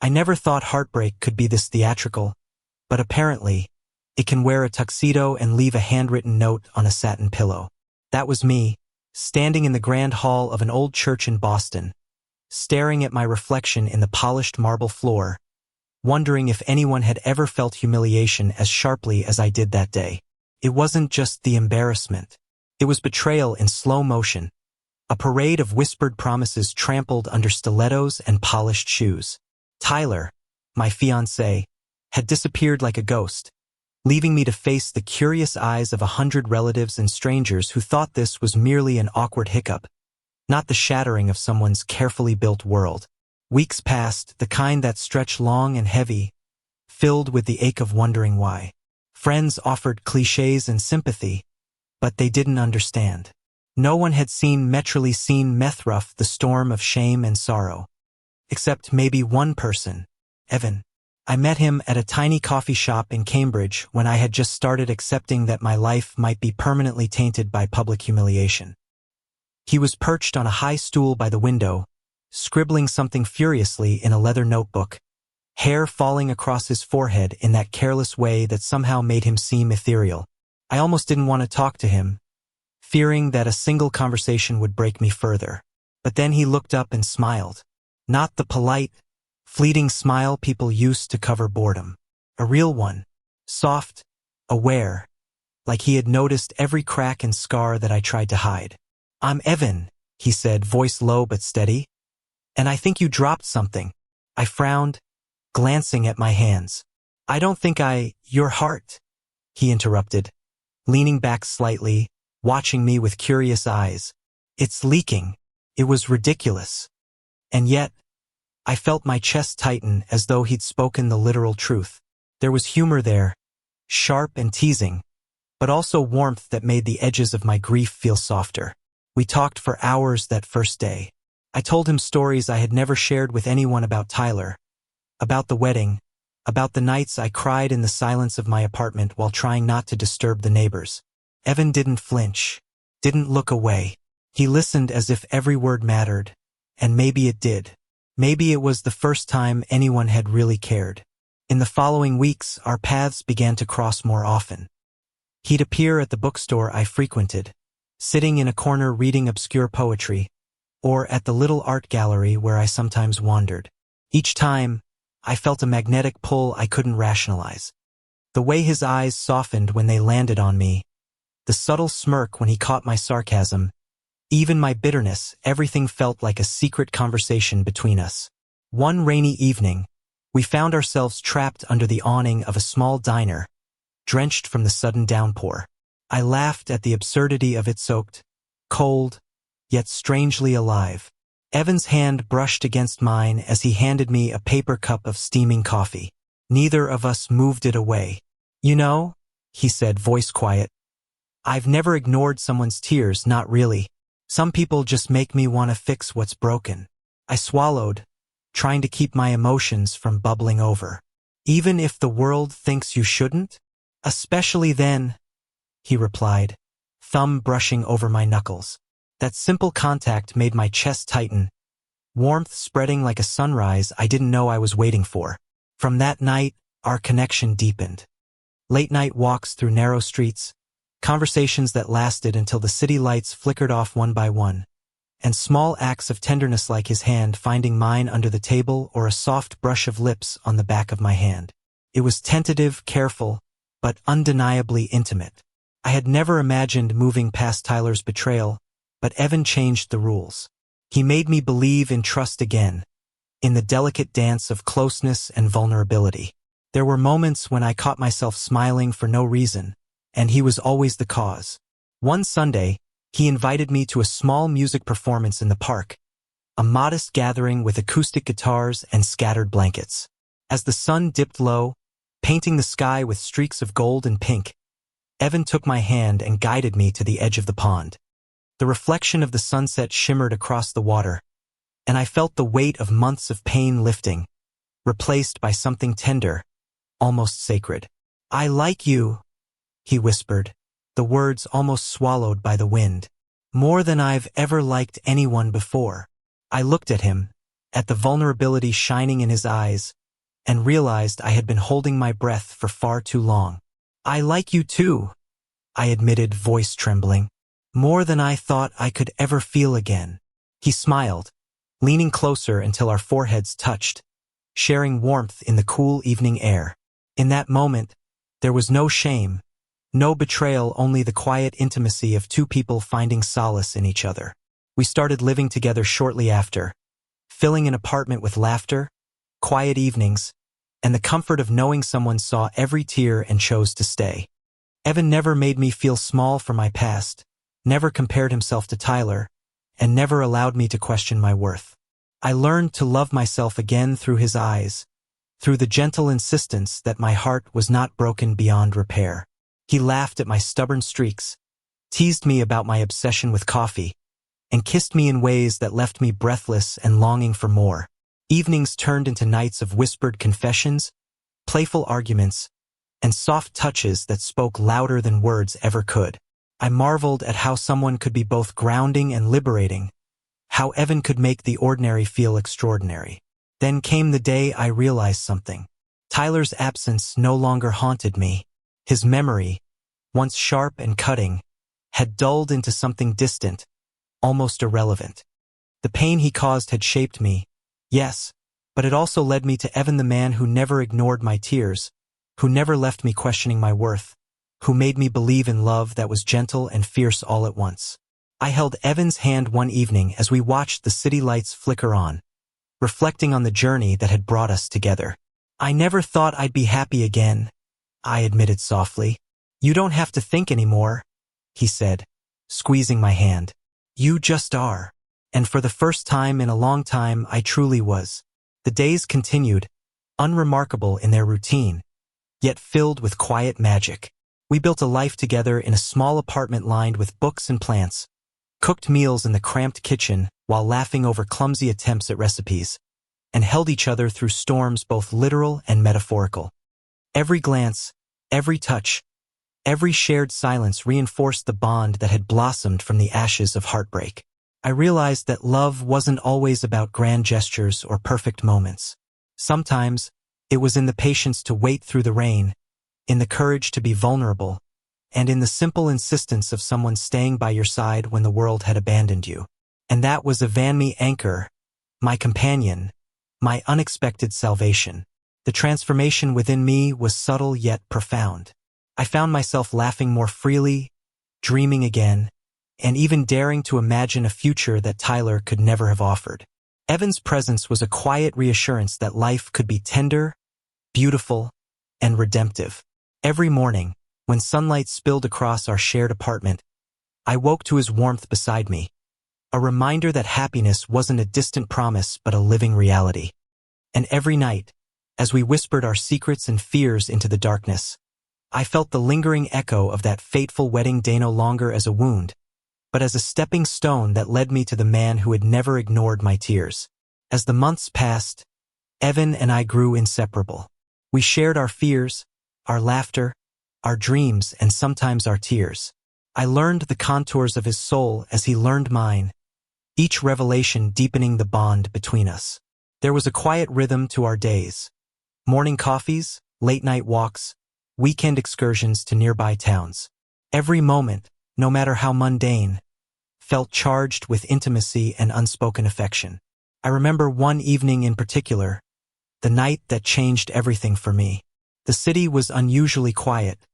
I never thought heartbreak could be this theatrical, but apparently, it can wear a tuxedo and leave a handwritten note on a satin pillow. That was me, standing in the grand hall of an old church in Boston, staring at my reflection in the polished marble floor, wondering if anyone had ever felt humiliation as sharply as I did that day. It wasn't just the embarrassment. It was betrayal in slow motion, a parade of whispered promises trampled under stilettos and polished shoes. Tyler, my fiancé, had disappeared like a ghost, leaving me to face the curious eyes of 100 relatives and strangers who thought this was merely an awkward hiccup, not the shattering of someone's carefully built world. Weeks passed, the kind that stretch long and heavy, filled with the ache of wondering why. Friends offered clichés and sympathy, but they didn't understand. No one had seen Methruff, the storm of shame and sorrow. Except maybe one person, Evan. I met him at a tiny coffee shop in Cambridge when I had just started accepting that my life might be permanently tainted by public humiliation. He was perched on a high stool by the window, scribbling something furiously in a leather notebook, hair falling across his forehead in that careless way that somehow made him seem ethereal. I almost didn't want to talk to him, fearing that a single conversation would break me further. But then he looked up and smiled. Not the polite, fleeting smile people used to cover boredom. A real one. Soft, aware, like he had noticed every crack and scar that I tried to hide. "I'm Evan," he said, voice low but steady. "And I think you dropped something." I frowned, glancing at my hands. "I don't think your heart," he interrupted, leaning back slightly, watching me with curious eyes. "It's leaking." It was ridiculous. And yet, I felt my chest tighten as though he'd spoken the literal truth. There was humor there, sharp and teasing, but also warmth that made the edges of my grief feel softer. We talked for hours that first day. I told him stories I had never shared with anyone about Tyler, about the wedding, about the nights I cried in the silence of my apartment while trying not to disturb the neighbors. Evan didn't flinch, didn't look away. He listened as if every word mattered, and maybe it did. Maybe it was the first time anyone had really cared. In the following weeks, our paths began to cross more often. He'd appear at the bookstore I frequented, sitting in a corner reading obscure poetry, or at the little art gallery where I sometimes wandered. Each time, I felt a magnetic pull I couldn't rationalize. The way his eyes softened when they landed on me, the subtle smirk when he caught my sarcasm, even my bitterness, everything felt like a secret conversation between us. One rainy evening, we found ourselves trapped under the awning of a small diner, drenched from the sudden downpour. I laughed at the absurdity of it, soaked, cold, yet strangely alive. Evan's hand brushed against mine as he handed me a paper cup of steaming coffee. Neither of us moved it away. "You know," he said, voice quiet, "I've never ignored someone's tears, not really. Some people just make me want to fix what's broken." I swallowed, trying to keep my emotions from bubbling over. "Even if the world thinks you shouldn't? Especially then," he replied, thumb brushing over my knuckles. That simple contact made my chest tighten, warmth spreading like a sunrise I didn't know I was waiting for. From that night, our connection deepened. Late-night walks through narrow streets, conversations that lasted until the city lights flickered off one by one, and small acts of tenderness like his hand finding mine under the table or a soft brush of lips on the back of my hand. It was tentative, careful, but undeniably intimate. I had never imagined moving past Tyler's betrayal, but Evan changed the rules. He made me believe in trust again, in the delicate dance of closeness and vulnerability. There were moments when I caught myself smiling for no reason, and he was always the cause. One Sunday, he invited me to a small music performance in the park, a modest gathering with acoustic guitars and scattered blankets. As the sun dipped low, painting the sky with streaks of gold and pink, Evan took my hand and guided me to the edge of the pond. The reflection of the sunset shimmered across the water, and I felt the weight of months of pain lifting, replaced by something tender, almost sacred. "I like you," he whispered, the words almost swallowed by the wind. "More than I've ever liked anyone before." I looked at him, at the vulnerability shining in his eyes, and realized I had been holding my breath for far too long. "I like you too," I admitted, voice trembling. "More than I thought I could ever feel again." He smiled, leaning closer until our foreheads touched, sharing warmth in the cool evening air. In that moment, there was no shame, no betrayal, only the quiet intimacy of two people finding solace in each other. We started living together shortly after, filling an apartment with laughter, quiet evenings, and the comfort of knowing someone saw every tear and chose to stay. Evan never made me feel small for my past, never compared himself to Tyler, and never allowed me to question my worth. I learned to love myself again through his eyes, through the gentle insistence that my heart was not broken beyond repair. He laughed at my stubborn streaks, teased me about my obsession with coffee, and kissed me in ways that left me breathless and longing for more. Evenings turned into nights of whispered confessions, playful arguments, and soft touches that spoke louder than words ever could. I marveled at how someone could be both grounding and liberating, how Evan could make the ordinary feel extraordinary. Then came the day I realized something. Tyler's absence no longer haunted me. His memory, once sharp and cutting, had dulled into something distant, almost irrelevant. The pain he caused had shaped me, yes, but it also led me to Evan, the man who never ignored my tears, who never left me questioning my worth, who made me believe in love that was gentle and fierce all at once. I held Evan's hand one evening as we watched the city lights flicker on, reflecting on the journey that had brought us together. "I never thought I'd be happy again," I admitted softly. "You don't have to think anymore," he said, squeezing my hand. "You just are." And for the first time in a long time, I truly was. The days continued, unremarkable in their routine, yet filled with quiet magic. We built a life together in a small apartment lined with books and plants, cooked meals in the cramped kitchen while laughing over clumsy attempts at recipes, and held each other through storms both literal and metaphorical. Every glance, every touch, every shared silence reinforced the bond that had blossomed from the ashes of heartbreak. I realized that love wasn't always about grand gestures or perfect moments. Sometimes, it was in the patience to wait through the rain, in the courage to be vulnerable, and in the simple insistence of someone staying by your side when the world had abandoned you. And that was Evan's anchor, my companion, my unexpected salvation. The transformation within me was subtle yet profound. I found myself laughing more freely, dreaming again, and even daring to imagine a future that Tyler could never have offered. Evan's presence was a quiet reassurance that life could be tender, beautiful, and redemptive. Every morning, when sunlight spilled across our shared apartment, I woke to his warmth beside me, a reminder that happiness wasn't a distant promise but a living reality. And every night, as we whispered our secrets and fears into the darkness, I felt the lingering echo of that fateful wedding day, no longer as a wound, but as a stepping stone that led me to the man who had never ignored my tears. As the months passed, Evan and I grew inseparable. We shared our fears, our laughter, our dreams, and sometimes our tears. I learned the contours of his soul as he learned mine, each revelation deepening the bond between us. There was a quiet rhythm to our days. Morning coffees, late-night walks, weekend excursions to nearby towns. Every moment, no matter how mundane, felt charged with intimacy and unspoken affection. I remember one evening in particular, the night that changed everything for me. The city was unusually quiet,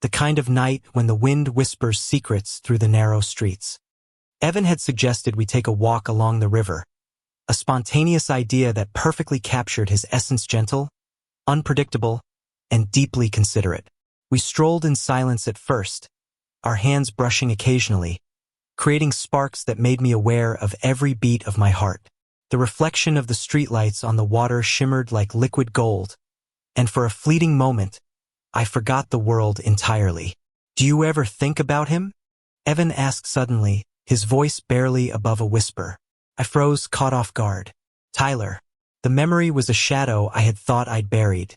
the kind of night when the wind whispers secrets through the narrow streets. Evan had suggested we take a walk along the river, a spontaneous idea that perfectly captured his essence: gentle, unpredictable, and deeply considerate. We strolled in silence at first, our hands brushing occasionally, creating sparks that made me aware of every beat of my heart. The reflection of the streetlights on the water shimmered like liquid gold, and for a fleeting moment, I forgot the world entirely. "Do you ever think about him?" Evan asked suddenly, his voice barely above a whisper. I froze, caught off guard. Tyler. The memory was a shadow I had thought I'd buried,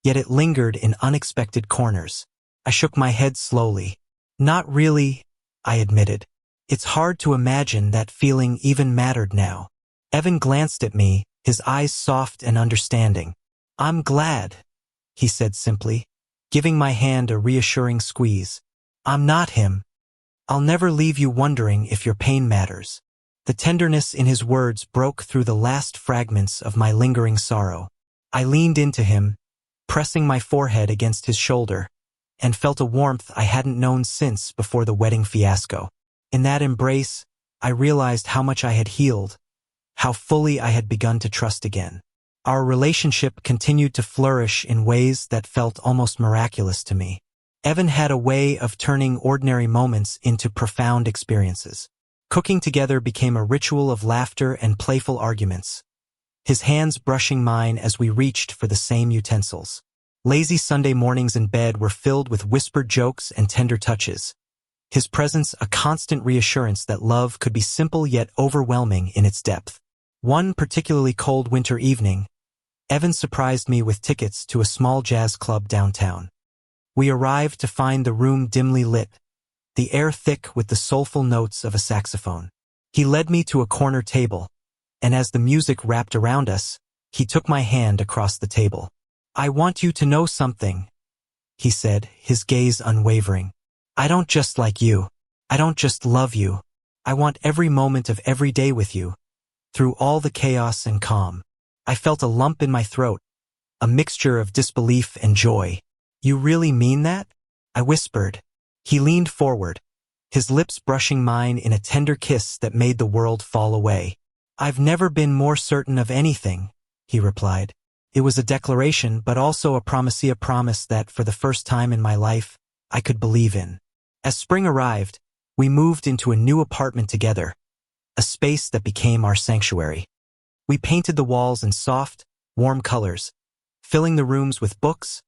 yet it lingered in unexpected corners. I shook my head slowly. "Not really," I admitted. "It's hard to imagine that feeling even mattered now." Evan glanced at me, his eyes soft and understanding. "I'm glad," he said simply, giving my hand a reassuring squeeze. "I'm not him. I'll never leave you wondering if your pain matters." The tenderness in his words broke through the last fragments of my lingering sorrow. I leaned into him, pressing my forehead against his shoulder, and felt a warmth I hadn't known since before the wedding fiasco. In that embrace, I realized how much I had healed, how fully I had begun to trust again. Our relationship continued to flourish in ways that felt almost miraculous to me. Evan had a way of turning ordinary moments into profound experiences. Cooking together became a ritual of laughter and playful arguments, his hands brushing mine as we reached for the same utensils. Lazy Sunday mornings in bed were filled with whispered jokes and tender touches, his presence a constant reassurance that love could be simple yet overwhelming in its depth. One particularly cold winter evening, Evan surprised me with tickets to a small jazz club downtown. We arrived to find the room dimly lit, the air thick with the soulful notes of a saxophone. He led me to a corner table, and as the music wrapped around us, he took my hand across the table. "I want you to know something," he said, his gaze unwavering. "I don't just like you. I don't just love you. I want every moment of every day with you, through all the chaos and calm." I felt a lump in my throat, a mixture of disbelief and joy. "You really mean that?" I whispered. He leaned forward, his lips brushing mine in a tender kiss that made the world fall away. "I've never been more certain of anything," he replied. It was a declaration, but also a promise that, for the first time in my life, I could believe in. As spring arrived, we moved into a new apartment together, a space that became our sanctuary. We painted the walls in soft, warm colors, filling the rooms with books,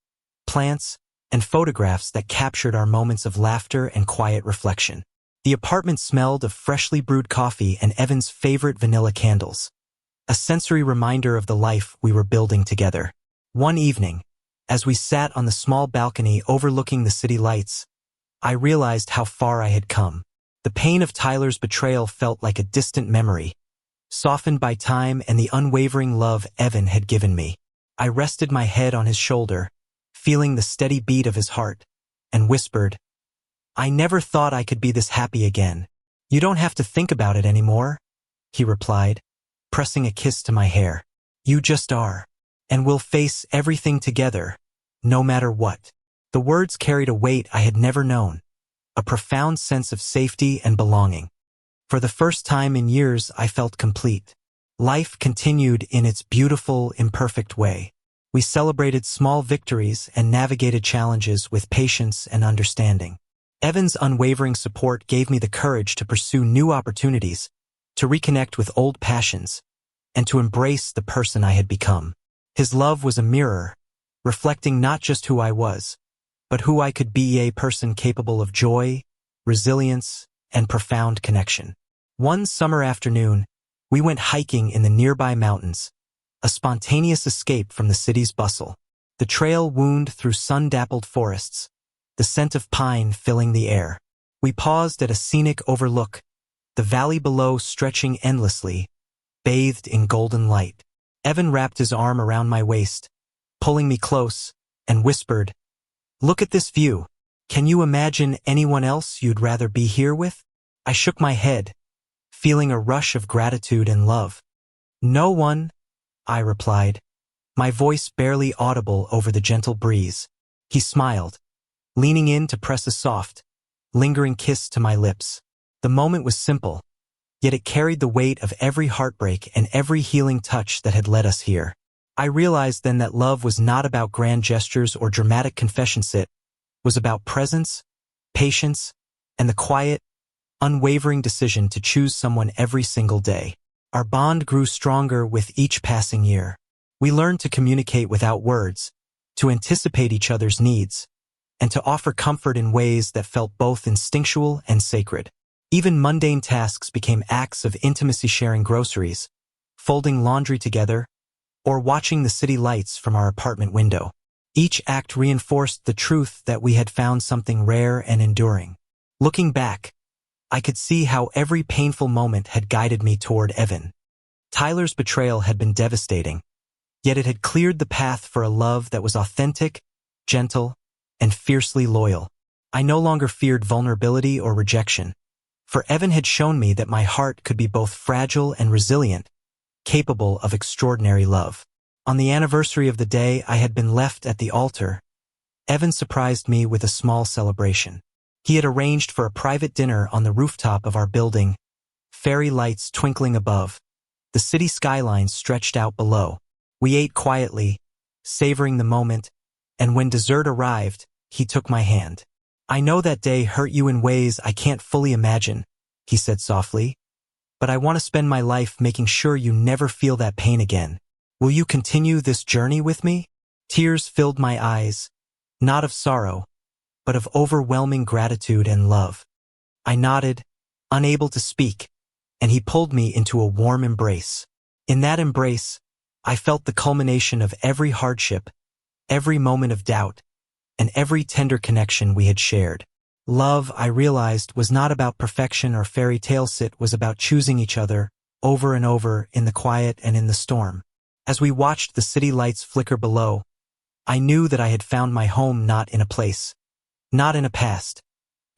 plants, and photographs that captured our moments of laughter and quiet reflection. The apartment smelled of freshly brewed coffee and Evan's favorite vanilla candles, a sensory reminder of the life we were building together. One evening, as we sat on the small balcony overlooking the city lights, I realized how far I had come. The pain of Tyler's betrayal felt like a distant memory, softened by time and the unwavering love Evan had given me. I rested my head on his shoulder, feeling the steady beat of his heart, and whispered, "I never thought I could be this happy again." "You don't have to think about it anymore," he replied, pressing a kiss to my hair. "You just are. And we'll face everything together, no matter what." The words carried a weight I had never known, a profound sense of safety and belonging. For the first time in years, I felt complete. Life continued in its beautiful, imperfect way. We celebrated small victories and navigated challenges with patience and understanding. Evan's unwavering support gave me the courage to pursue new opportunities, to reconnect with old passions, and to embrace the person I had become. His love was a mirror, reflecting not just who I was, but who I could be, a person capable of joy, resilience, and profound connection. One summer afternoon, we went hiking in the nearby mountains, a spontaneous escape from the city's bustle. The trail wound through sun-dappled forests, the scent of pine filling the air. We paused at a scenic overlook, the valley below stretching endlessly, bathed in golden light. Evan wrapped his arm around my waist, pulling me close, and whispered, "Look at this view. Can you imagine anyone else you'd rather be here with?" I shook my head, feeling a rush of gratitude and love. "No one," I replied, my voice barely audible over the gentle breeze. He smiled, leaning in to press a soft, lingering kiss to my lips. The moment was simple, yet it carried the weight of every heartbreak and every healing touch that had led us here. I realized then that love was not about grand gestures or dramatic confessions. It was about presence, patience, and the quiet, unwavering decision to choose someone every single day. Our bond grew stronger with each passing year. We learned to communicate without words, to anticipate each other's needs, and to offer comfort in ways that felt both instinctual and sacred. Even mundane tasks became acts of intimacy, sharing groceries, folding laundry together, or watching the city lights from our apartment window. Each act reinforced the truth that we had found something rare and enduring. Looking back, I could see how every painful moment had guided me toward Evan. Tyler's betrayal had been devastating, yet it had cleared the path for a love that was authentic, gentle, and fiercely loyal. I no longer feared vulnerability or rejection, for Evan had shown me that my heart could be both fragile and resilient, capable of extraordinary love. On the anniversary of the day I had been left at the altar, Evan surprised me with a small celebration. He had arranged for a private dinner on the rooftop of our building, fairy lights twinkling above. The city skyline stretched out below. We ate quietly, savoring the moment, and when dessert arrived, he took my hand. "I know that day hurt you in ways I can't fully imagine," he said softly, "but I want to spend my life making sure you never feel that pain again. Will you continue this journey with me?" Tears filled my eyes, not of sorrow, but of overwhelming gratitude and love. I nodded, unable to speak, and he pulled me into a warm embrace. In that embrace, I felt the culmination of every hardship, every moment of doubt, and every tender connection we had shared. Love, I realized, was not about perfection or fairy tales. It was about choosing each other, over and over, in the quiet and in the storm. As we watched the city lights flicker below, I knew that I had found my home not in a place, not in a past,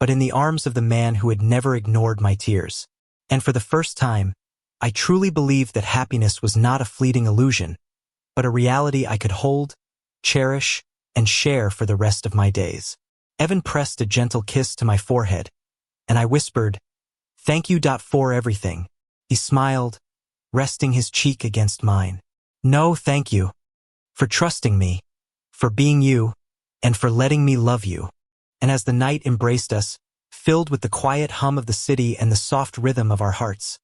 but in the arms of the man who had never ignored my tears. And for the first time, I truly believed that happiness was not a fleeting illusion, but a reality I could hold, cherish, and share for the rest of my days. Evan pressed a gentle kiss to my forehead, and I whispered, "Thank you for everything." He smiled, resting his cheek against mine. "No, thank you. For trusting me, for being you, and for letting me love you." And as the night embraced us, filled with the quiet hum of the city and the soft rhythm of our hearts,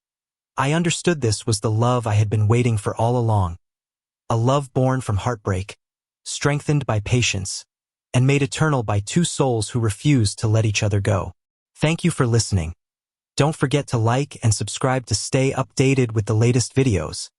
I understood this was the love I had been waiting for all along. A love born from heartbreak, strengthened by patience, and made eternal by two souls who refused to let each other go. Thank you for listening. Don't forget to like and subscribe to stay updated with the latest videos.